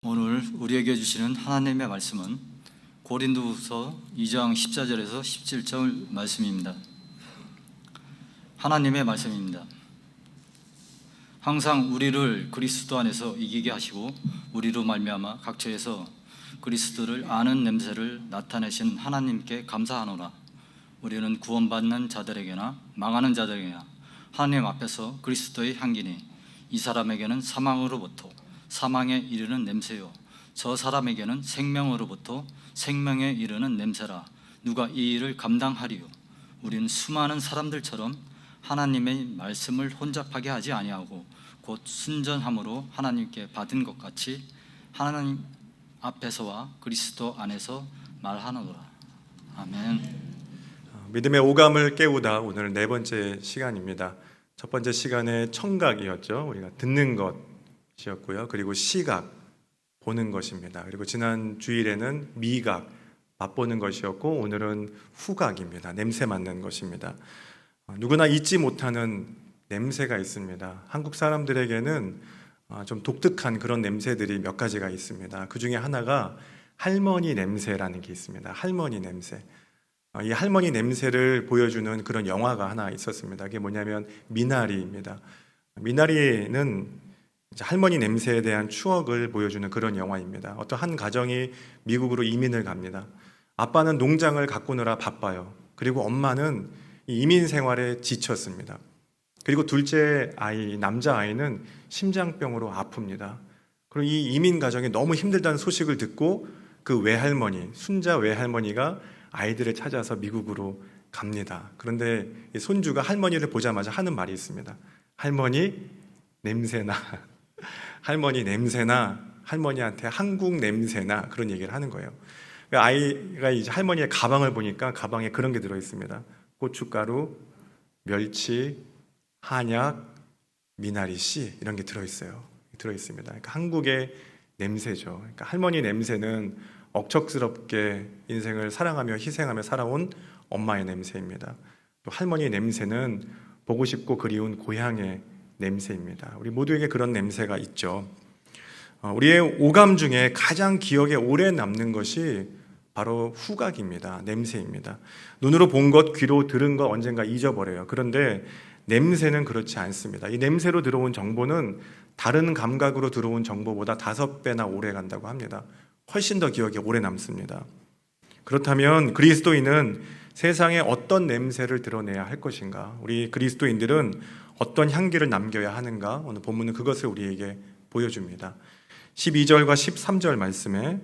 오늘 우리에게 주시는 하나님의 말씀은 고린도후서 2장 14절에서 17절 말씀입니다. 하나님의 말씀입니다. 항상 우리를 그리스도 안에서 이기게 하시고 우리로 말미암아 각처에서 그리스도를 아는 냄새를 나타내신 하나님께 감사하노라. 우리는 구원받는 자들에게나 망하는 자들에게나 하나님 앞에서 그리스도의 향기니 이 사람에게는 사망으로부터 사망에 이르는 냄새요 저 사람에게는 생명으로부터 생명에 이르는 냄새라. 누가 이 일을 감당하리요? 우리는 수많은 사람들처럼 하나님의 말씀을 혼잡하게 하지 아니하고 곧 순전함으로 하나님께 받은 것 같이 하나님 앞에서와 그리스도 안에서 말하노라. 아멘. 믿음의 오감을 깨우다 오늘 네 번째 시간입니다. 첫 번째 시간에 청각이었죠. 우리가 듣는 것이었고요. 그리고 시각, 보는 것입니다. 그리고 지난 주일에는 미각, 맛보는 것이었고 오늘은 후각입니다. 냄새 맡는 것입니다. 누구나 잊지 못하는 냄새가 있습니다. 한국 사람들에게는 좀 독특한 그런 냄새들이 몇 가지가 있습니다. 그 중에 하나가 할머니 냄새라는 게 있습니다. 할머니 냄새. 이 할머니 냄새를 보여주는 그런 영화가 하나 있었습니다. 그게 뭐냐면 미나리입니다. 미나리는 할머니 냄새에 대한 추억을 보여주는 그런 영화입니다. 어떤 한 가정이 미국으로 이민을 갑니다. 아빠는 농장을 가꾸느라 바빠요. 그리고 엄마는 이민 생활에 지쳤습니다. 그리고 둘째 아이, 남자아이는 심장병으로 아픕니다. 그리고 이 이민 가정이 너무 힘들다는 소식을 듣고 그 외할머니, 순자 외할머니가 아이들을 찾아서 미국으로 갑니다. 그런데 손주가 할머니를 보자마자 하는 말이 있습니다. 할머니 냄새나. 할머니 냄새나. 할머니한테 한국 냄새나. 그런 얘기를 하는 거예요. 아이가 이제 할머니의 가방을 보니까 가방에 그런 게 들어있습니다. 고춧가루, 멸치, 한약, 미나리씨 이런 게 들어있습니다. 그러니까 한국의 냄새죠. 그러니까 할머니 냄새는 억척스럽게 인생을 사랑하며 희생하며 살아온 엄마의 냄새입니다. 또 할머니의 냄새는 보고 싶고 그리운 고향의 냄새입니다. 우리 모두에게 그런 냄새가 있죠. 우리의 오감 중에 가장 기억에 오래 남는 것이 바로 후각입니다. 냄새입니다. 눈으로 본 것, 귀로 들은 것 언젠가 잊어버려요. 그런데 냄새는 그렇지 않습니다. 이 냄새로 들어온 정보는 다른 감각으로 들어온 정보보다 5배나 오래 간다고 합니다. 훨씬 더 기억에 오래 남습니다. 그렇다면 그리스도인은 세상에 어떤 냄새를 드러내야 할 것인가? 우리 그리스도인들은 어떤 향기를 남겨야 하는가? 오늘 본문은 그것을 우리에게 보여줍니다. 12절과 13절 말씀에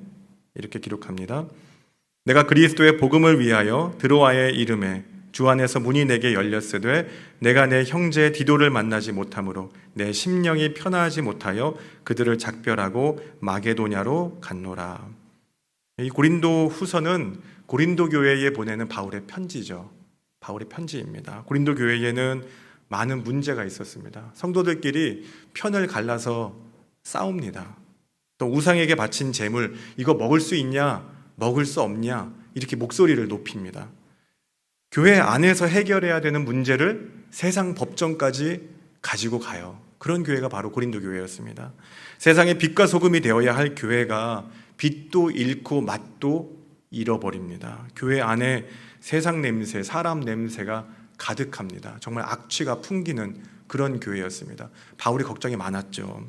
이렇게 기록합니다. 내가 그리스도의 복음을 위하여 드로아의 이름에 주 안에서 문이 내게 열렸으되 내가 내 형제 디도를 만나지 못하므로 내 심령이 편하지 못하여 그들을 작별하고 마게도냐로 갔노라. 이 고린도 후서는 고린도 교회에 보내는 바울의 편지죠. 바울의 편지입니다. 고린도 교회에는 많은 문제가 있었습니다. 성도들끼리 편을 갈라서 싸웁니다. 또 우상에게 바친 제물 이거 먹을 수 있냐 먹을 수 없냐 이렇게 목소리를 높입니다. 교회 안에서 해결해야 되는 문제를 세상 법정까지 가지고 가요. 그런 교회가 바로 고린도 교회였습니다. 세상의 빛과 소금이 되어야 할 교회가 빛도 잃고 맛도 잃어버립니다. 교회 안에 세상 냄새, 사람 냄새가 가득합니다. 정말 악취가 풍기는 그런 교회였습니다. 바울이 걱정이 많았죠.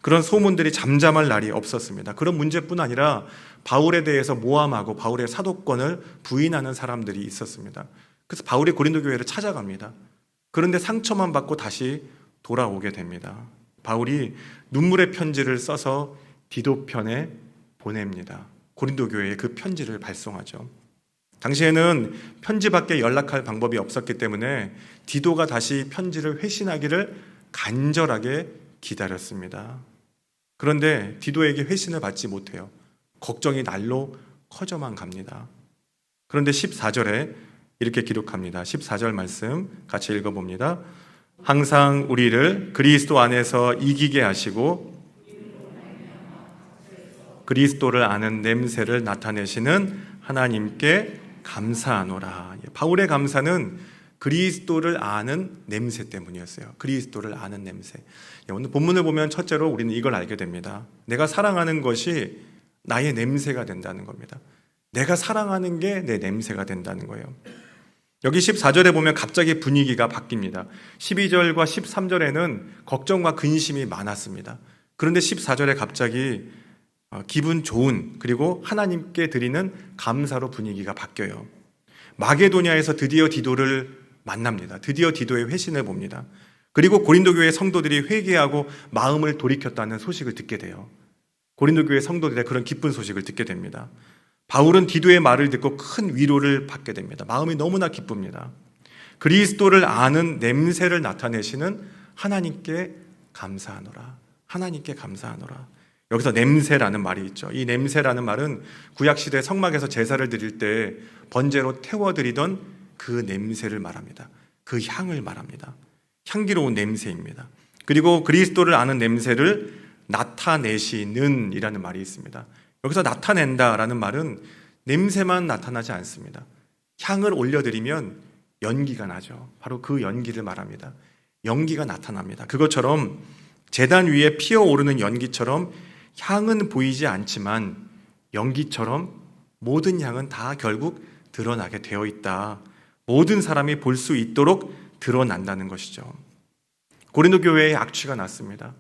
그런 소문들이 잠잠할 날이 없었습니다. 그런 문제뿐 아니라 바울에 대해서 모함하고 바울의 사도권을 부인하는 사람들이 있었습니다. 그래서 바울이 고린도 교회를 찾아갑니다. 그런데 상처만 받고 다시 돌아오게 됩니다. 바울이 눈물의 편지를 써서 디도 편에 보냅니다. 고린도 교회에 그 편지를 발송하죠. 당시에는 편지밖에 연락할 방법이 없었기 때문에 디도가 다시 편지를 회신하기를 간절하게 기다렸습니다. 그런데 디도에게 회신을 받지 못해요. 걱정이 날로 커져만 갑니다. 그런데 14절에 이렇게 기록합니다. 14절 말씀 같이 읽어봅니다. 항상 우리를 그리스도 안에서 이기게 하시고 그리스도를 아는 냄새를 나타내시는 하나님께 감사하노라. 바울의 감사는 그리스도를 아는 냄새 때문이었어요. 그리스도를 아는 냄새. 오늘 본문을 보면 첫째로 우리는 이걸 알게 됩니다. 내가 사랑하는 것이 나의 냄새가 된다는 겁니다. 내가 사랑하는 게 내 냄새가 된다는 거예요. 여기 14절에 보면 갑자기 분위기가 바뀝니다. 12절과 13절에는 걱정과 근심이 많았습니다. 그런데 14절에 갑자기 기분 좋은, 그리고 하나님께 드리는 감사로 분위기가 바뀌어요. 마게도냐에서 드디어 디도를 만납니다. 드디어 디도의 회신을 봅니다. 그리고 고린도 교회 성도들이 회개하고 마음을 돌이켰다는 소식을 듣게 돼요. 고린도 교회 성도들의 그런 기쁜 소식을 듣게 됩니다. 바울은 디도의 말을 듣고 큰 위로를 받게 됩니다. 마음이 너무나 기쁩니다. 그리스도를 아는 냄새를 나타내시는 하나님께 감사하노라. 하나님께 감사하노라. 여기서 냄새라는 말이 있죠. 이 냄새라는 말은 구약시대 성막에서 제사를 드릴 때 번제로 태워드리던 그 냄새를 말합니다. 그 향을 말합니다. 향기로운 냄새입니다. 그리고 그리스도를 아는 냄새를 나타내시는 이라는 말이 있습니다. 여기서 나타낸다라는 말은 냄새만 나타나지 않습니다. 향을 올려드리면 연기가 나죠. 바로 그 연기를 말합니다. 연기가 나타납니다. 그것처럼 제단 위에 피어오르는 연기처럼 향은 보이지 않지만 연기처럼 모든 향은 다 결국 드러나게 되어 있다. 모든 사람이 볼 수 있도록 드러난다는 것이죠. 고린도 교회에 악취가 났습니다.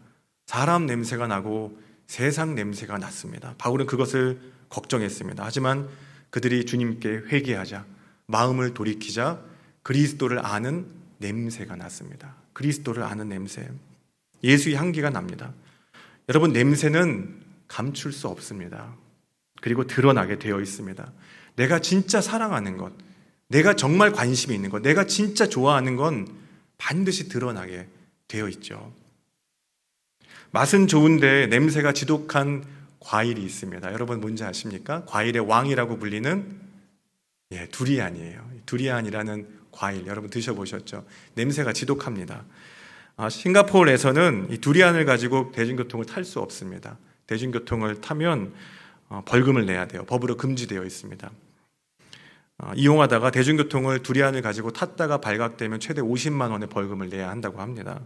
사람 냄새가 나고 세상 냄새가 났습니다. 바울은 그것을 걱정했습니다. 하지만 그들이 주님께 회개하자, 마음을 돌이키자 그리스도를 아는 냄새가 났습니다. 그리스도를 아는 냄새. 예수의 향기가 납니다. 여러분, 냄새는 감출 수 없습니다. 그리고 드러나게 되어 있습니다. 내가 진짜 사랑하는 것, 내가 정말 관심이 있는 것, 내가 진짜 좋아하는 건 반드시 드러나게 되어 있죠. 맛은 좋은데 냄새가 지독한 과일이 있습니다. 여러분 뭔지 아십니까? 과일의 왕이라고 불리는 두리안이에요. 두리안이라는 과일 여러분 드셔보셨죠? 냄새가 지독합니다. 싱가포르에서는 이 두리안을 가지고 대중교통을 탈 수 없습니다. 대중교통을 타면 벌금을 내야 돼요. 법으로 금지되어 있습니다. 이용하다가 대중교통을 두리안을 가지고 탔다가 발각되면 최대 50만 원의 벌금을 내야 한다고 합니다.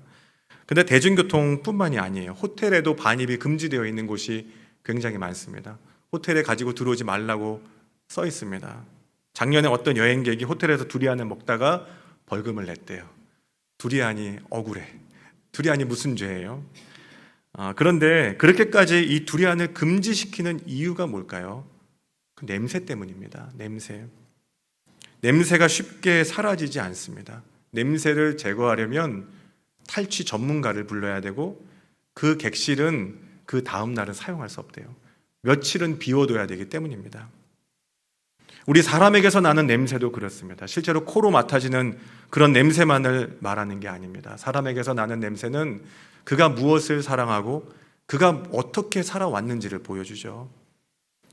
근데 대중교통뿐만이 아니에요. 호텔에도 반입이 금지되어 있는 곳이 굉장히 많습니다. 호텔에 가지고 들어오지 말라고 써 있습니다. 작년에 어떤 여행객이 호텔에서 두리안을 먹다가 벌금을 냈대요. 두리안이 억울해. 두리안이 무슨 죄예요? 그런데 그렇게까지 이 두리안을 금지시키는 이유가 뭘까요? 그 냄새 때문입니다. 냄새가 쉽게 사라지지 않습니다. 냄새를 제거하려면 탈취 전문가를 불러야 되고 그 객실은 그 다음 날은 사용할 수 없대요. 며칠은 비워둬야 되기 때문입니다. 우리 사람에게서 나는 냄새도 그렇습니다. 실제로 코로 맡아지는 그런 냄새만을 말하는 게 아닙니다. 사람에게서 나는 냄새는 그가 무엇을 사랑하고 그가 어떻게 살아왔는지를 보여주죠.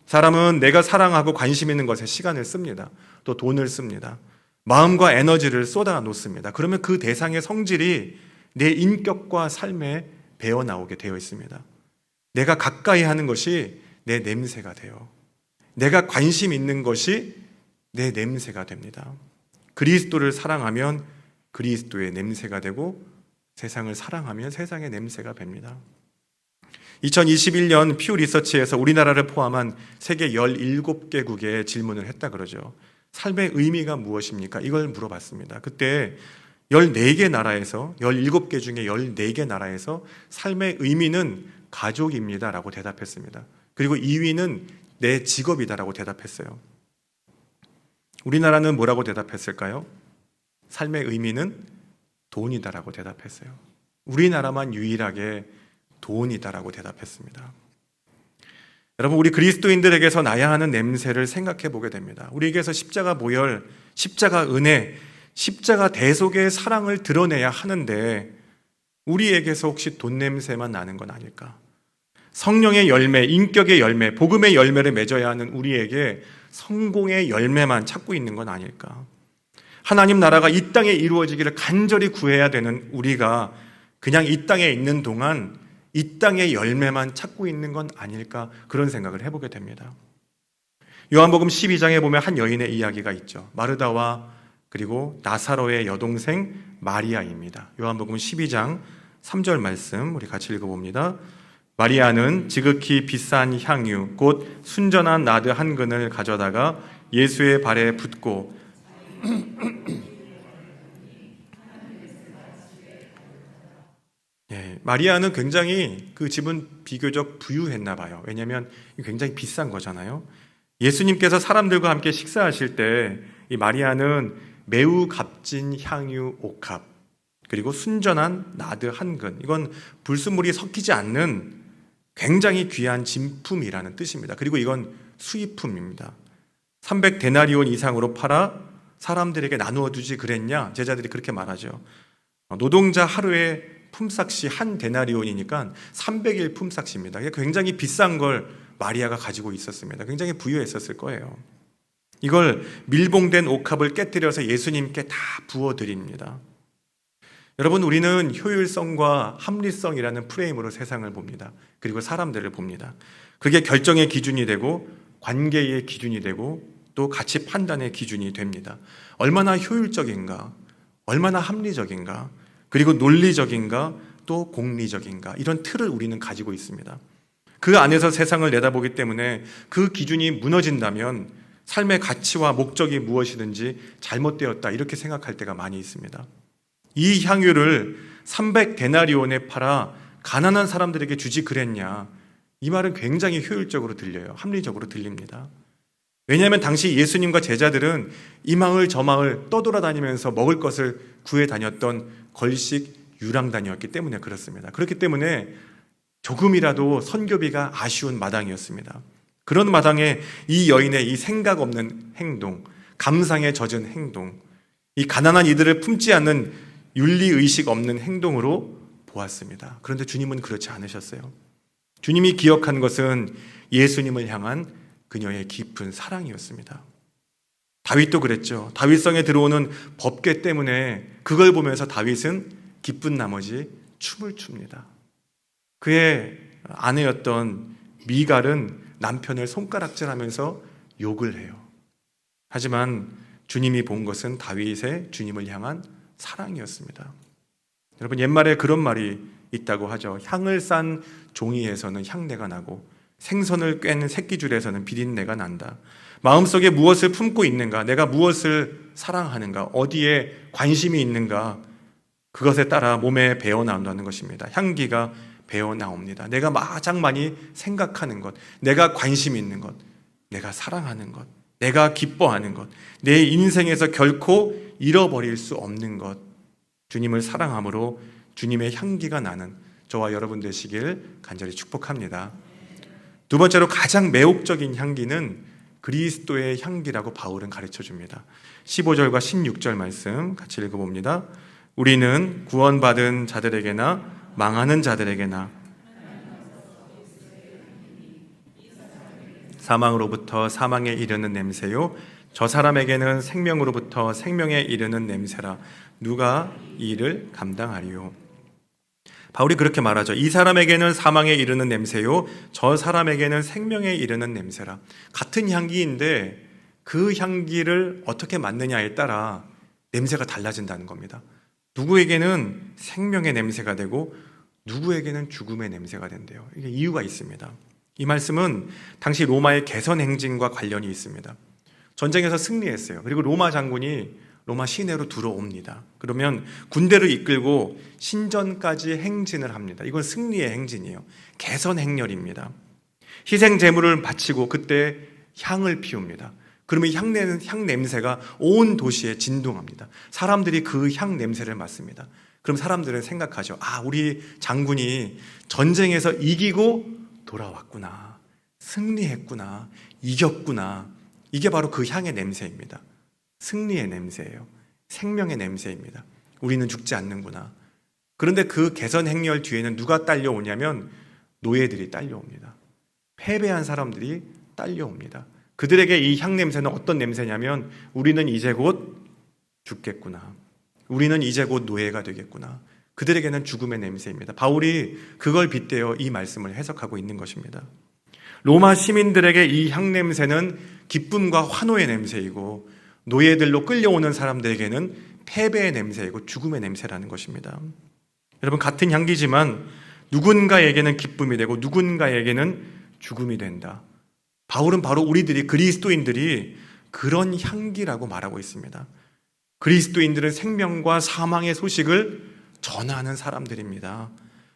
사람은 내가 사랑하고 관심 있는 것에 시간을 씁니다. 또 돈을 씁니다. 마음과 에너지를 쏟아 놓습니다. 그러면 그 대상의 성질이 내 인격과 삶에 배어나오게 되어 있습니다. 내가 가까이 하는 것이 내 냄새가 돼요. 내가 관심 있는 것이 내 냄새가 됩니다. 그리스도를 사랑하면 그리스도의 냄새가 되고 세상을 사랑하면 세상의 냄새가 됩니다. 2021년 퓨 리서치에서 우리나라를 포함한 세계 17개국에 질문을 했다 그러죠. 삶의 의미가 무엇입니까? 이걸 물어봤습니다. 그때 14개 나라에서 17개 중에 14개 나라에서 삶의 의미는 가족입니다 라고 대답했습니다. 그리고 2위는 내 직업이다라고 대답했어요. 우리나라는 뭐라고 대답했을까요? 삶의 의미는 돈이다라고 대답했어요. 우리나라만 유일하게 돈이다라고 대답했습니다. 여러분, 우리 그리스도인들에게서 나야 하는 냄새를 생각해 보게 됩니다. 우리에게서 십자가 모혈, 십자가 은혜, 십자가 대속의 사랑을 드러내야 하는데 우리에게서 혹시 돈 냄새만 나는 건 아닐까? 성령의 열매, 인격의 열매, 복음의 열매를 맺어야 하는 우리에게 성공의 열매만 찾고 있는 건 아닐까? 하나님 나라가 이 땅에 이루어지기를 간절히 구해야 되는 우리가 그냥 이 땅에 있는 동안 이 땅의 열매만 찾고 있는 건 아닐까? 그런 생각을 해보게 됩니다. 요한복음 12장에 보면 한 여인의 이야기가 있죠. 마르다와 그리고 나사로의 여동생 마리아입니다. 요한복음 12장 3절 말씀 우리 같이 읽어봅니다. 마리아는 지극히 비싼 향유 곧 순전한 나드 한 근을 가져다가 예수의 발에 붓고 마리아는 굉장히 그 집은 비교적 부유했나 봐요. 왜냐하면 굉장히 비싼 거잖아요. 예수님께서 사람들과 함께 식사하실 때 이 마리아는 매우 값진 향유 옥합 그리고 순전한 나드 한 근, 이건 불순물이 섞이지 않는 굉장히 귀한 진품이라는 뜻입니다. 그리고 이건 수입품입니다. 300데나리온 이상으로 팔아 사람들에게 나누어 주지 그랬냐? 제자들이 그렇게 말하죠. 노동자 하루에 품삯이 한 데나리온이니까 300일 품삯입니다. 굉장히 비싼 걸 마리아가 가지고 있었습니다. 굉장히 부유했었을 거예요. 이걸 밀봉된 옥합을 깨뜨려서 예수님께 다 부어드립니다. 여러분, 우리는 효율성과 합리성이라는 프레임으로 세상을 봅니다. 그리고 사람들을 봅니다. 그게 결정의 기준이 되고 관계의 기준이 되고 또 가치 판단의 기준이 됩니다. 얼마나 효율적인가, 얼마나 합리적인가, 그리고 논리적인가, 또 공리적인가, 이런 틀을 우리는 가지고 있습니다. 그 안에서 세상을 내다보기 때문에 그 기준이 무너진다면 삶의 가치와 목적이 무엇이든지 잘못되었다, 이렇게 생각할 때가 많이 있습니다. 이 향유를 300데나리온에 팔아 가난한 사람들에게 주지 그랬냐? 이 말은 굉장히 효율적으로 들려요. 합리적으로 들립니다. 왜냐하면 당시 예수님과 제자들은 이 마을 저 마을 떠돌아다니면서 먹을 것을 구해 다녔던 걸식 유랑단이었기 때문에 그렇습니다. 그렇기 때문에 조금이라도 선교비가 아쉬운 마당이었습니다. 그런 마당에 이 여인의 이 생각 없는 행동, 감상에 젖은 행동, 이 가난한 이들을 품지 않는 윤리의식 없는 행동으로 보았습니다. 그런데 주님은 그렇지 않으셨어요. 주님이 기억한 것은 예수님을 향한 그녀의 깊은 사랑이었습니다. 다윗도 그랬죠. 다윗성에 들어오는 법궤 때문에 그걸 보면서 다윗은 기쁜 나머지 춤을 춥니다. 그의 아내였던 미갈은 남편을 손가락질하면서 욕을 해요. 하지만 주님이 본 것은 다윗의 주님을 향한 사랑이었습니다. 여러분, 옛말에 그런 말이 있다고 하죠. 향을 싼 종이에서는 향내가 나고 생선을 꿰는 새끼줄에서는 비린내가 난다. 마음속에 무엇을 품고 있는가, 내가 무엇을 사랑하는가, 어디에 관심이 있는가, 그것에 따라 몸에 배어나온다는 것입니다. 향기가 배어나옵니다. 내가 가장 많이 생각하는 것, 내가 관심 있는 것, 내가 사랑하는 것, 내가 기뻐하는 것, 내 인생에서 결코 잃어버릴 수 없는 것, 주님을 사랑함으로 주님의 향기가 나는 저와 여러분 되시길 간절히 축복합니다. 두 번째로 가장 매혹적인 향기는 그리스도의 향기라고 바울은 가르쳐 줍니다. 15절과 16절 말씀 같이 읽어봅니다. 우리는 구원받은 자들에게나 망하는 자들에게나 사망으로부터 사망에 이르는 냄새요 저 사람에게는 생명으로부터 생명에 이르는 냄새라. 누가 이 일을 감당하리요? 바울이 그렇게 말하죠. 이 사람에게는 사망에 이르는 냄새요 저 사람에게는 생명에 이르는 냄새라. 같은 향기인데 그 향기를 어떻게 맡느냐에 따라 냄새가 달라진다는 겁니다. 누구에게는 생명의 냄새가 되고 누구에게는 죽음의 냄새가 된대요. 이게 이유가 있습니다. 이 말씀은 당시 로마의 개선 행진과 관련이 있습니다. 전쟁에서 승리했어요. 그리고 로마 장군이 로마 시내로 들어옵니다. 그러면 군대를 이끌고 신전까지 행진을 합니다. 이건 승리의 행진이에요. 개선 행렬입니다. 희생 제물을 바치고 그때 향을 피웁니다. 그러면 향 냄새가 온 도시에 진동합니다. 사람들이 그 향 냄새를 맡습니다. 그럼 사람들은 생각하죠. 아, 우리 장군이 전쟁에서 이기고 돌아왔구나. 승리했구나. 이겼구나. 이게 바로 그 향의 냄새입니다. 승리의 냄새예요. 생명의 냄새입니다. 우리는 죽지 않는구나. 그런데 그 개선 행렬 뒤에는 누가 딸려오냐면 노예들이 딸려옵니다. 패배한 사람들이 딸려옵니다. 그들에게 이 향 냄새는 어떤 냄새냐면 우리는 이제 곧 죽겠구나. 우리는 이제 곧 노예가 되겠구나. 그들에게는 죽음의 냄새입니다. 바울이 그걸 빗대어 이 말씀을 해석하고 있는 것입니다. 로마 시민들에게 이 향 냄새는 기쁨과 환호의 냄새이고 노예들로 끌려오는 사람들에게는 패배의 냄새이고 죽음의 냄새라는 것입니다. 여러분, 같은 향기지만 누군가에게는 기쁨이 되고 누군가에게는 죽음이 된다. 바울은 바로 우리들이, 그리스도인들이 그런 향기라고 말하고 있습니다. 그리스도인들은 생명과 사망의 소식을 전하는 사람들입니다.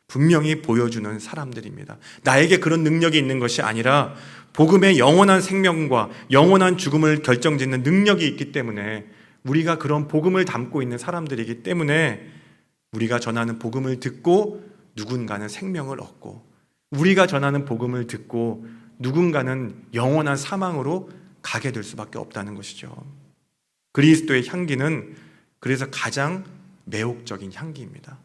분명히 보여주는 사람들입니다. 나에게 그런 능력이 있는 것이 아니라 복음의 영원한 생명과 영원한 죽음을 결정짓는 능력이 있기 때문에, 우리가 그런 복음을 담고 있는 사람들이기 때문에 우리가 전하는 복음을 듣고 누군가는 생명을 얻고, 우리가 전하는 복음을 듣고 누군가는 영원한 사망으로 가게 될 수밖에 없다는 것이죠. 그리스도의 향기는 그래서 가장 매혹적인 향기입니다.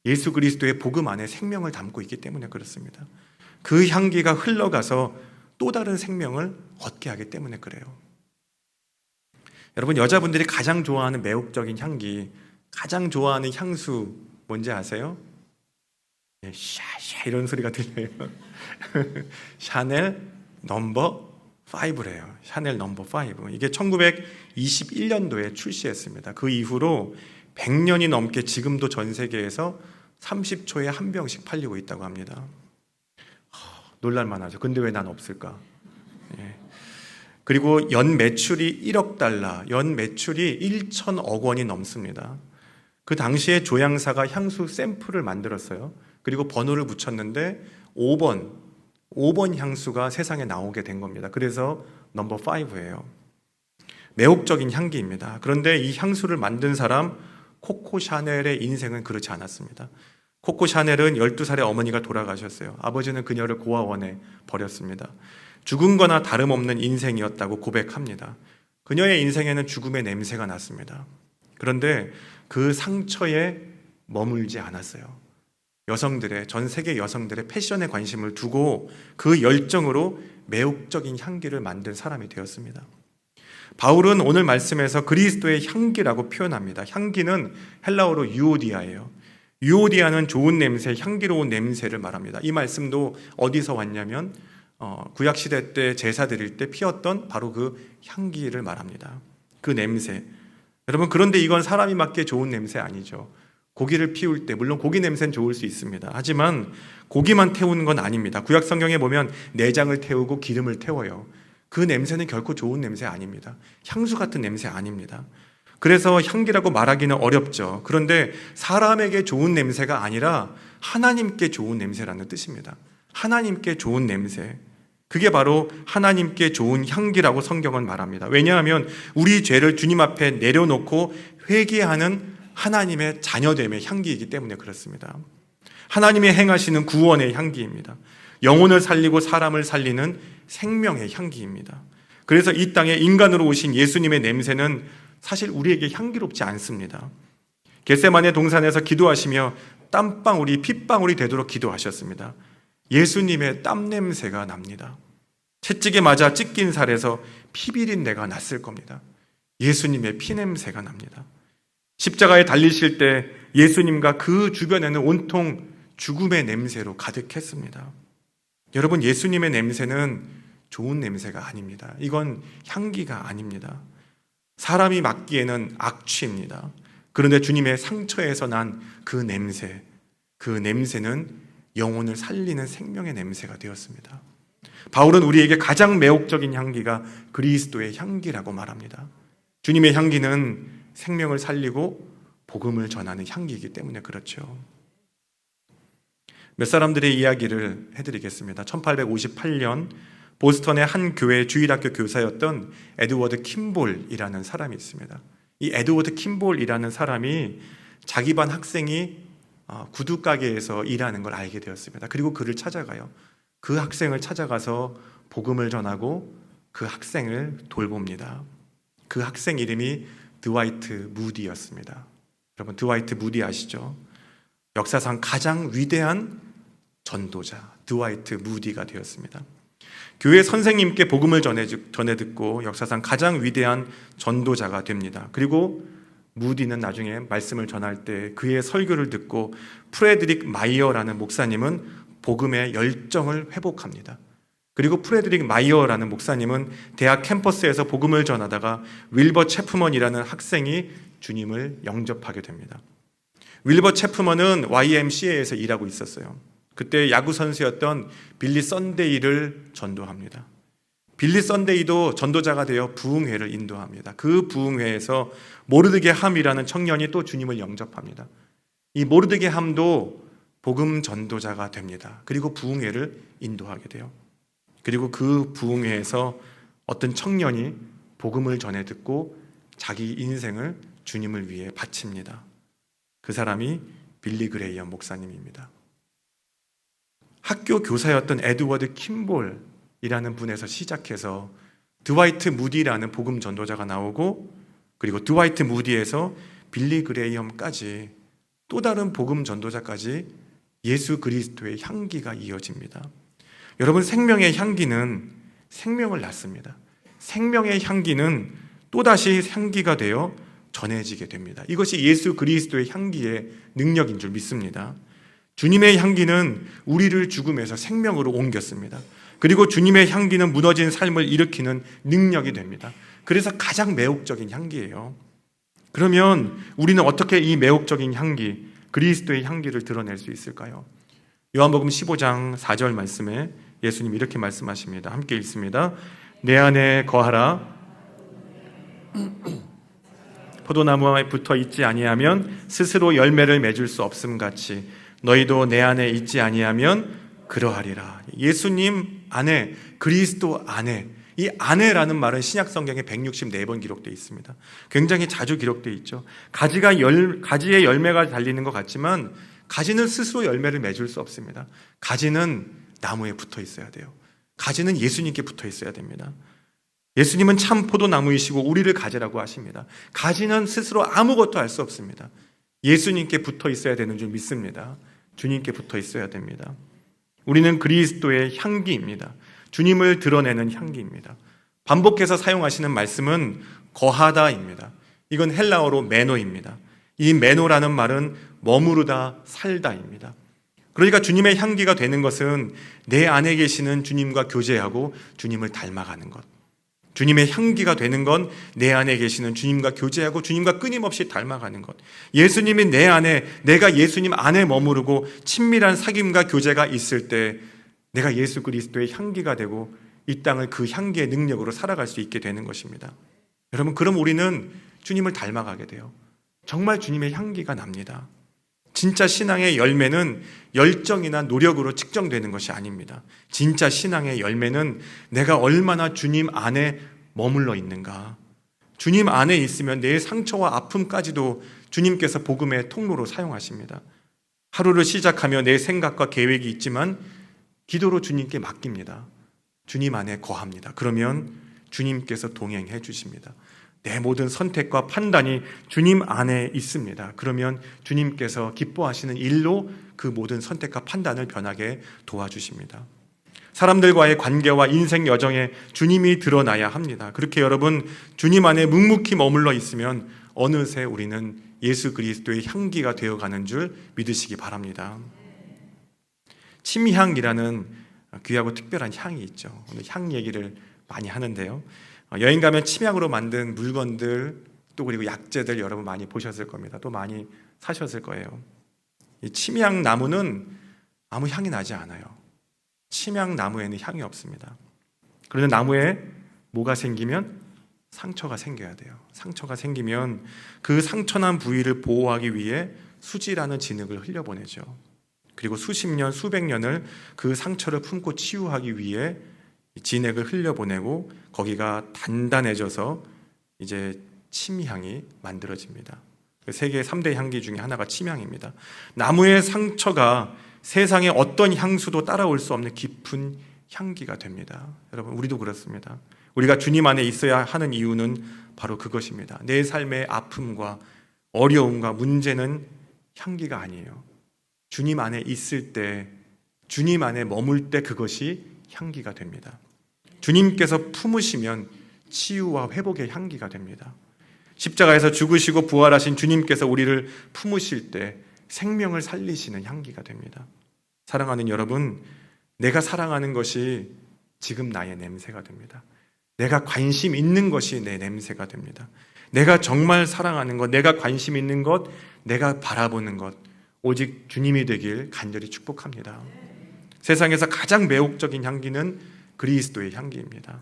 예수 그리스도의 복음 안에 생명을 담고 있기 때문에 그렇습니다. 그 향기가 흘러가서 또 다른 생명을 얻게 하기 때문에 그래요. 여러분, 여자분들이 가장 좋아하는 매혹적인 향기, 가장 좋아하는 향수 뭔지 아세요? 샤샤 이런 소리가 들려요. 샤넬 넘버 5래요. 샤넬 넘버 5. 이게 1921년도에 출시했습니다. 그 이후로 100년이 넘게 지금도 전 세계에서 30초에 한 병씩 팔리고 있다고 합니다. 놀랄만하죠. 근데 왜 난 없을까? 예. 그리고 연 매출이 1억 달러, 연 매출이 1천억 원이 넘습니다. 그 당시에 조향사가 향수 샘플을 만들었어요. 그리고 번호를 붙였는데 5번 향수가 세상에 나오게 된 겁니다. 그래서 넘버 5예요. 매혹적인 향기입니다. 그런데 이 향수를 만든 사람 코코 샤넬의 인생은 그렇지 않았습니다. 코코 샤넬은 12살의 어머니가 돌아가셨어요. 아버지는 그녀를 고아원에 버렸습니다. 죽은 거나 다름없는 인생이었다고 고백합니다. 그녀의 인생에는 죽음의 냄새가 났습니다. 그런데 그 상처에 머물지 않았어요. 여성들의, 전 세계 여성들의 패션에 관심을 두고 그 열정으로 매혹적인 향기를 만든 사람이 되었습니다. 바울은 오늘 말씀에서 그리스도의 향기라고 표현합니다. 향기는 헬라어로 유오디아예요. 유오디아는 좋은 냄새, 향기로운 냄새를 말합니다. 이 말씀도 어디서 왔냐면 구약시대 때 제사 드릴 때 피웠던 바로 그 향기를 말합니다. 그 냄새. 여러분, 그런데 이건 사람이 맡기에 좋은 냄새 아니죠. 고기를 피울 때, 물론 고기 냄새는 좋을 수 있습니다. 하지만 고기만 태우는 건 아닙니다. 구약 성경에 보면 내장을 태우고 기름을 태워요. 그 냄새는 결코 좋은 냄새 아닙니다. 향수 같은 냄새 아닙니다. 그래서 향기라고 말하기는 어렵죠. 그런데 사람에게 좋은 냄새가 아니라 하나님께 좋은 냄새라는 뜻입니다. 하나님께 좋은 냄새. 그게 바로 하나님께 좋은 향기라고 성경은 말합니다. 왜냐하면 우리 죄를 주님 앞에 내려놓고 회개하는 하나님의 자녀됨의 향기이기 때문에 그렇습니다. 하나님이 행하시는 구원의 향기입니다. 영혼을 살리고 사람을 살리는 생명의 향기입니다. 그래서 이 땅에 인간으로 오신 예수님의 냄새는 사실 우리에게 향기롭지 않습니다. 겟세마네 동산에서 기도하시며 땀방울이 핏방울이 되도록 기도하셨습니다. 예수님의 땀 냄새가 납니다. 채찍에 맞아 찢긴 살에서 피비린내가 났을 겁니다. 예수님의 피 냄새가 납니다. 십자가에 달리실 때 예수님과 그 주변에는 온통 죽음의 냄새로 가득했습니다. 여러분, 예수님의 냄새는 좋은 냄새가 아닙니다. 이건 향기가 아닙니다. 사람이 맡기에는 악취입니다. 그런데 주님의 상처에서 난 그 냄새, 그 냄새는 영혼을 살리는 생명의 냄새가 되었습니다. 바울은 우리에게 가장 매혹적인 향기가 그리스도의 향기라고 말합니다. 주님의 향기는 생명을 살리고 복음을 전하는 향기이기 때문에 그렇죠. 몇 사람들의 이야기를 해드리겠습니다. 1858년 보스턴의 한 교회 주일학교 교사였던 에드워드 킴볼이라는 사람이 있습니다. 이 에드워드 킴볼이라는 사람이 자기 반 학생이 구두 가게에서 일하는 걸 알게 되었습니다. 그리고 그를 찾아가요. 그 학생을 찾아가서 복음을 전하고 그 학생을 돌봅니다. 그 학생 이름이 드와이트 무디였습니다. 여러분, 드와이트 무디 아시죠? 역사상 가장 위대한 전도자 드와이트 무디가 되었습니다. 교회 선생님께 복음을 전해 듣고 역사상 가장 위대한 전도자가 됩니다. 그리고 무디는 나중에 말씀을 전할 때 그의 설교를 듣고 프레드릭 마이어라는 목사님은 복음의 열정을 회복합니다. 그리고 프레드릭 마이어라는 목사님은 대학 캠퍼스에서 복음을 전하다가 윌버 체프먼이라는 학생이 주님을 영접하게 됩니다. 윌버 체프먼은 YMCA에서 일하고 있었어요. 그때 야구 선수였던 빌리 썬데이를 전도합니다. 빌리 썬데이도 전도자가 되어 부흥회를 인도합니다. 그 부흥회에서 모르드게 함이라는 청년이 또 주님을 영접합니다. 이 모르드게 함도 복음 전도자가 됩니다. 그리고 부흥회를 인도하게 돼요. 그리고 그 부흥회에서 어떤 청년이 복음을 전해 듣고 자기 인생을 주님을 위해 바칩니다. 그 사람이 빌리 그레이엄 목사님입니다. 학교 교사였던 에드워드 킴볼이라는 분에서 시작해서 드와이트 무디라는 복음 전도자가 나오고, 그리고 드와이트 무디에서 빌리 그레이엄까지 또 다른 복음 전도자까지 예수 그리스도의 향기가 이어집니다. 여러분, 생명의 향기는 생명을 낳습니다. 생명의 향기는 또다시 향기가 되어 전해지게 됩니다. 이것이 예수 그리스도의 향기의 능력인 줄 믿습니다. 주님의 향기는 우리를 죽음에서 생명으로 옮겼습니다. 그리고 주님의 향기는 무너진 삶을 일으키는 능력이 됩니다. 그래서 가장 매혹적인 향기예요. 그러면 우리는 어떻게 이 매혹적인 향기, 그리스도의 향기를 드러낼 수 있을까요? 요한복음 15장 4절 말씀에 예수님 이렇게 말씀하십니다. 함께 읽습니다. 내 안에 거하라. 포도나무에 붙어 있지 아니하면 스스로 열매를 맺을 수 없음 같이 너희도 내 안에 있지 아니하면 그러하리라. 예수님 안에, 그리스도 안에, 이 안에라는 말은 신약 성경에 164번 기록되어 있습니다. 굉장히 자주 기록되어 있죠. 가지에 열매가 달리는 것 같지만 가지는 스스로 열매를 맺을 수 없습니다. 가지는 나무에 붙어 있어야 돼요. 가지는 예수님께 붙어 있어야 됩니다. 예수님은 참 포도나무이시고 우리를 가지라고 하십니다. 가지는 스스로 아무것도 할 수 없습니다. 예수님께 붙어 있어야 되는 줄 믿습니다. 주님께 붙어 있어야 됩니다. 우리는 그리스도의 향기입니다. 주님을 드러내는 향기입니다. 반복해서 사용하시는 말씀은 거하다입니다. 이건 헬라어로 메노입니다. 이 메노라는 말은 머무르다, 살다입니다. 그러니까 주님의 향기가 되는 것은 내 안에 계시는 주님과 교제하고 주님을 닮아가는 것. 주님의 향기가 되는 건 내 안에 계시는 주님과 교제하고 주님과 끊임없이 닮아가는 것. 예수님이 내 안에, 내가 예수님 안에 머무르고 친밀한 사귐과 교제가 있을 때 내가 예수 그리스도의 향기가 되고 이 땅을 그 향기의 능력으로 살아갈 수 있게 되는 것입니다. 여러분, 그럼 우리는 주님을 닮아가게 돼요. 정말 주님의 향기가 납니다. 진짜 신앙의 열매는 열정이나 노력으로 측정되는 것이 아닙니다. 진짜 신앙의 열매는 내가 얼마나 주님 안에 머물러 있는가. 주님 안에 있으면 내 상처와 아픔까지도 주님께서 복음의 통로로 사용하십니다. 하루를 시작하며 내 생각과 계획이 있지만 기도로 주님께 맡깁니다. 주님 안에 거합니다. 그러면 주님께서 동행해 주십니다. 내 모든 선택과 판단이 주님 안에 있습니다. 그러면 주님께서 기뻐하시는 일로 그 모든 선택과 판단을 변하게 도와주십니다. 사람들과의 관계와 인생 여정에 주님이 드러나야 합니다. 그렇게 여러분, 주님 안에 묵묵히 머물러 있으면 어느새 우리는 예수 그리스도의 향기가 되어가는 줄 믿으시기 바랍니다. 침향이라는 귀하고 특별한 향이 있죠. 오늘 향 얘기를 많이 하는데요. 여행 가면 침향으로 만든 물건들, 또 그리고 약재들 여러분 많이 보셨을 겁니다. 또 많이 사셨을 거예요. 이 침향 나무는 아무 향이 나지 않아요. 침향 나무에는 향이 없습니다. 그런데 나무에 뭐가 생기면 상처가 생겨야 돼요. 상처가 생기면 그 상처난 부위를 보호하기 위해 수지라는 진흙을 흘려보내죠. 그리고 수십 년, 수백 년을 그 상처를 품고 치유하기 위해 진액을 흘려보내고 거기가 단단해져서 이제 침향이 만들어집니다. 세계 3대 향기 중에 하나가 침향입니다. 나무의 상처가 세상에 어떤 향수도 따라올 수 없는 깊은 향기가 됩니다. 여러분, 우리도 그렇습니다. 우리가 주님 안에 있어야 하는 이유는 바로 그것입니다. 내 삶의 아픔과 어려움과 문제는 향기가 아니에요. 주님 안에 있을 때, 주님 안에 머물 때 그것이 향기가 됩니다. 주님께서 품으시면 치유와 회복의 향기가 됩니다. 십자가에서 죽으시고 부활하신 주님께서 우리를 품으실 때 생명을 살리시는 향기가 됩니다. 사랑하는 여러분, 내가 사랑하는 것이 지금 나의 냄새가 됩니다. 내가 관심 있는 것이 내 냄새가 됩니다. 내가 정말 사랑하는 것, 내가 관심 있는 것, 내가 바라보는 것, 오직 주님이 되길 간절히 축복합니다. 세상에서 가장 매혹적인 향기는 그리스도의 향기입니다.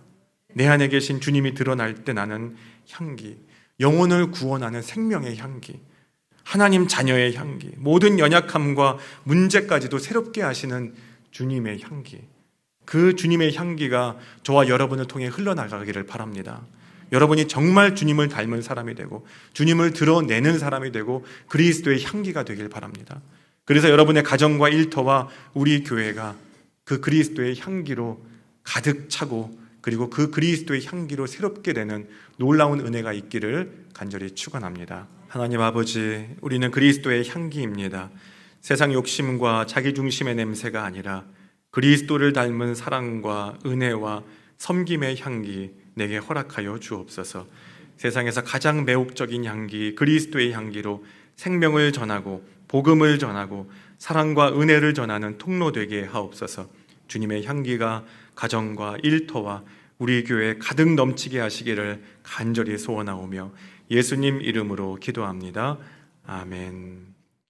내 안에 계신 주님이 드러날 때 나는 향기, 영혼을 구원하는 생명의 향기, 하나님 자녀의 향기, 모든 연약함과 문제까지도 새롭게 하시는 주님의 향기, 그 주님의 향기가 저와 여러분을 통해 흘러나가기를 바랍니다. 여러분이 정말 주님을 닮은 사람이 되고 주님을 드러내는 사람이 되고 그리스도의 향기가 되길 바랍니다. 그래서 여러분의 가정과 일터와 우리 교회가 그 그리스도의 향기로 가득 차고 그리고 그 그리스도의 향기로 새롭게 되는 놀라운 은혜가 있기를 간절히 축원합니다. 하나님 아버지, 우리는 그리스도의 향기입니다. 세상 욕심과 자기 중심의 냄새가 아니라 그리스도를 닮은 사랑과 은혜와 섬김의 향기 내게 허락하여 주옵소서. 세상에서 가장 매혹적인 향기, 그리스도의 향기로 생명을 전하고 복음을 전하고 사랑과 은혜를 전하는 통로 되게 하옵소서. 주님의 향기가 가정과 일터와 우리 교회에 가득 넘치게 하시기를 간절히 소원하오며 예수님 이름으로 기도합니다. 아멘.